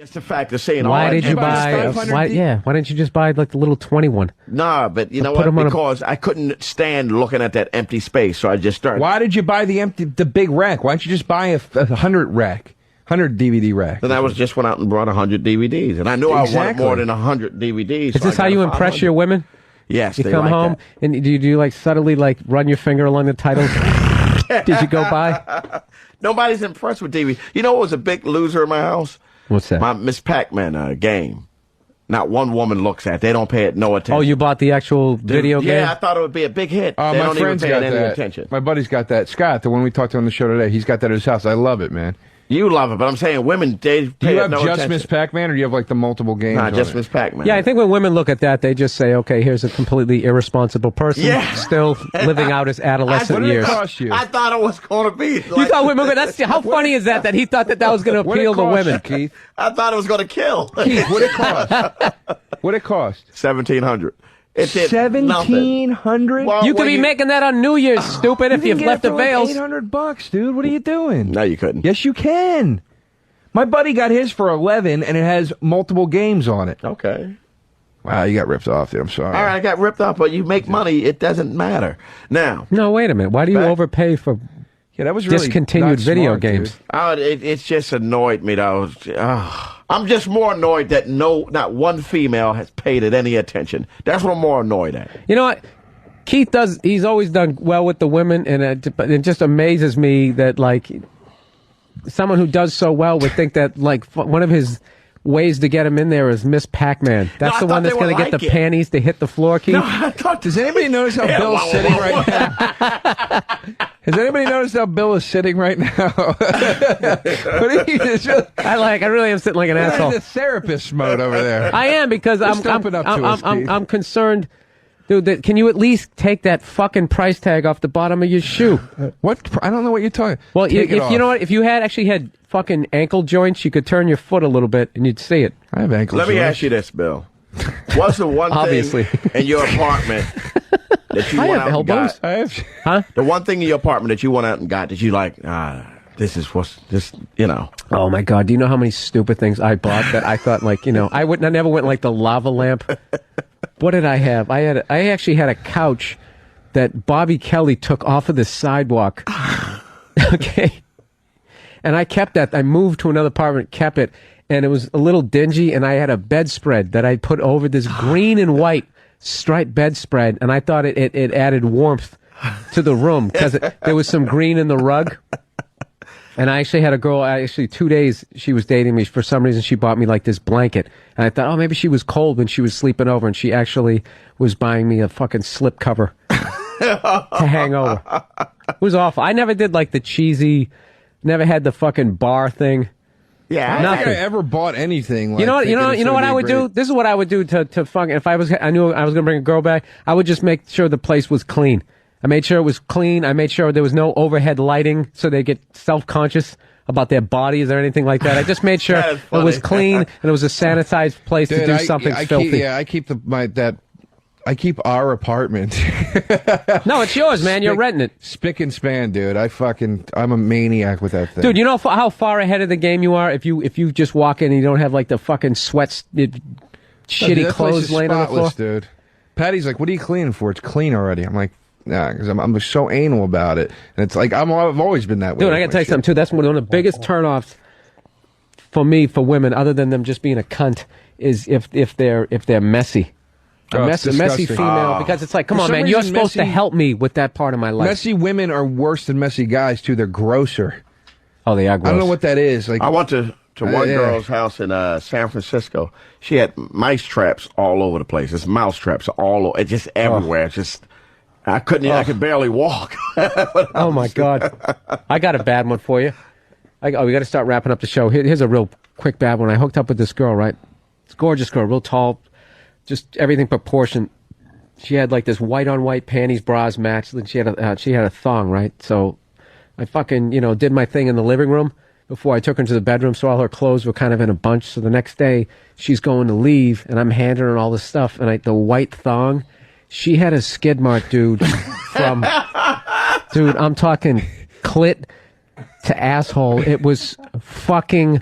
Just the fact of saying, why did you buy? Why didn't you just buy like the little 21? Nah, but you know what? Because I couldn't stand looking at that empty space, so I just started. Why did you buy the big rack? Why don't you just buy a 100 rack? 100 DVD rack. Then I just went out and brought 100 DVDs, and I knew I wanted more than 100 DVDs. Is this how you impress your women? Yes, you they come like home that. and do you like subtly like run your finger along the titles? Did you go by? Nobody's impressed with DVD. You know what was a big loser in my house? What's that? My Miss Pac-Man game. Not one woman looks at it. They don't pay it no attention. Oh, you bought the actual video game? Yeah, I thought it would be a big hit. They my don't friend's even pay got any that. attention. My buddy's got that. Scott, the one we talked to on the show today, he's got that at his house. I love it, man. You love it, but I'm saying women, they pay Do you have no just attention. Miss Pac-Man, or do you have like the multiple games? Nah, just Miss Pac-Man. Yeah, I think when women look at that, they just say, okay, here's a completely irresponsible person still living out his adolescent years. What did it cost you? I thought it was going to be. Like, you thought women were that's how funny is that he thought that was going to appeal to women? Keith? I thought it was going to kill. Keith, what it cost? What it cost? $1,700. It did $1,700? Well, you could be making that on New Year's, stupid, if you've left the veils. $800, dude. What are you doing? No, you couldn't. Yes, you can. My buddy got his for 11, and it has multiple games on it. Okay. Wow, you got ripped off, dude. I'm sorry. All right, I got ripped off, but you make money. It doesn't matter. Now. No, wait a minute. Why do you overpay for that was really discontinued video smart, games? It's just annoyed me, though. I'm just more annoyed that not one female has paid it any attention. That's what I'm more annoyed at. You know what? Keith he's always done well with the women, and it just amazes me that, like, someone who does so well would think that, like, one of his ways to get him in there is Miss Pac-Man. That's the one that's going to get the panties to hit the floor, Keith. No, I thought, does anybody notice how Bill's sitting right now? Has anybody noticed how Bill is sitting right now? I really am sitting like an asshole. In the therapist mode over there. I am, because I'm concerned. Dude, can you at least take that fucking price tag off the bottom of your shoe? What? I don't know what you're talking. Well, if you know what, if you actually had fucking ankle joints, you could turn your foot a little bit and you'd see it. I have ankle joints. Let me ask you this, Bill. What's the one thing in your apartment that you went out and got? Huh? The one thing in your apartment that you went out and got that you like, this is what's this, you know. Oh my God! Do you know how many stupid things I bought that I thought, like, you know, I never went like the lava lamp. What did I have? I actually had a couch that Bobby Kelly took off of the sidewalk. Okay. And I kept that. I moved to another apartment, kept it, and it was a little dingy, and I had a bedspread that I put over this green and white striped bedspread, and I thought it added warmth to the room because there was some green in the rug. And I actually had a girl, 2 days she was dating me. For some reason, she bought me like this blanket. And I thought, oh, maybe she was cold when she was sleeping over. And she actually was buying me a fucking slip cover to hang over. It was awful. I never did like the cheesy, never had the fucking bar thing. Yeah, I don't think I ever bought anything. Like, you know what I would do? This is what I would do to fucking, if I knew I was gonna bring a girl back, I would just make sure the place was clean. I made sure it was clean. I made sure there was no overhead lighting so they get self-conscious about their bodies or anything like that. I just made sure it was clean and it was a sanitized place to do something filthy. I keep our apartment. No, it's yours, man. You're renting it. Spick and span, dude. I'm a maniac with that thing. Dude, you know how far ahead of the game you are if you just walk in and you don't have like the fucking shitty clothes laying on the floor? Dude. Patty's like, what are you cleaning for? It's clean already. I'm like, nah, because I'm so anal about it, and it's like I've always been that way. Dude, I gotta tell you something too. That's one of the biggest turnoffs for me, for women, other than them just being a cunt, is if they're messy. A messy female, because it's like, come on, man, you're supposed to help me with that part of my life. Messy women are worse than messy guys too. They're grosser. Oh, they are gross. I don't know what that is. Like, I went to one girl's house in San Francisco. She had mice traps all over the place. It's mouse traps all over. It's just everywhere. It's just. I could barely walk. Oh my God. I got a bad one for you. We got to start wrapping up the show. Here's a real quick bad one. I hooked up with this girl, right? This gorgeous girl, real tall, just everything proportioned. She had like this white on white panties, bras matched, and she had a thong, right? So I fucking, did my thing in the living room before I took her into the bedroom, so all her clothes were kind of in a bunch. So the next day she's going to leave and I'm handing her all this stuff, and the white thong, she had a skid mark, dude, dude, I'm talking clit to asshole. It was fucking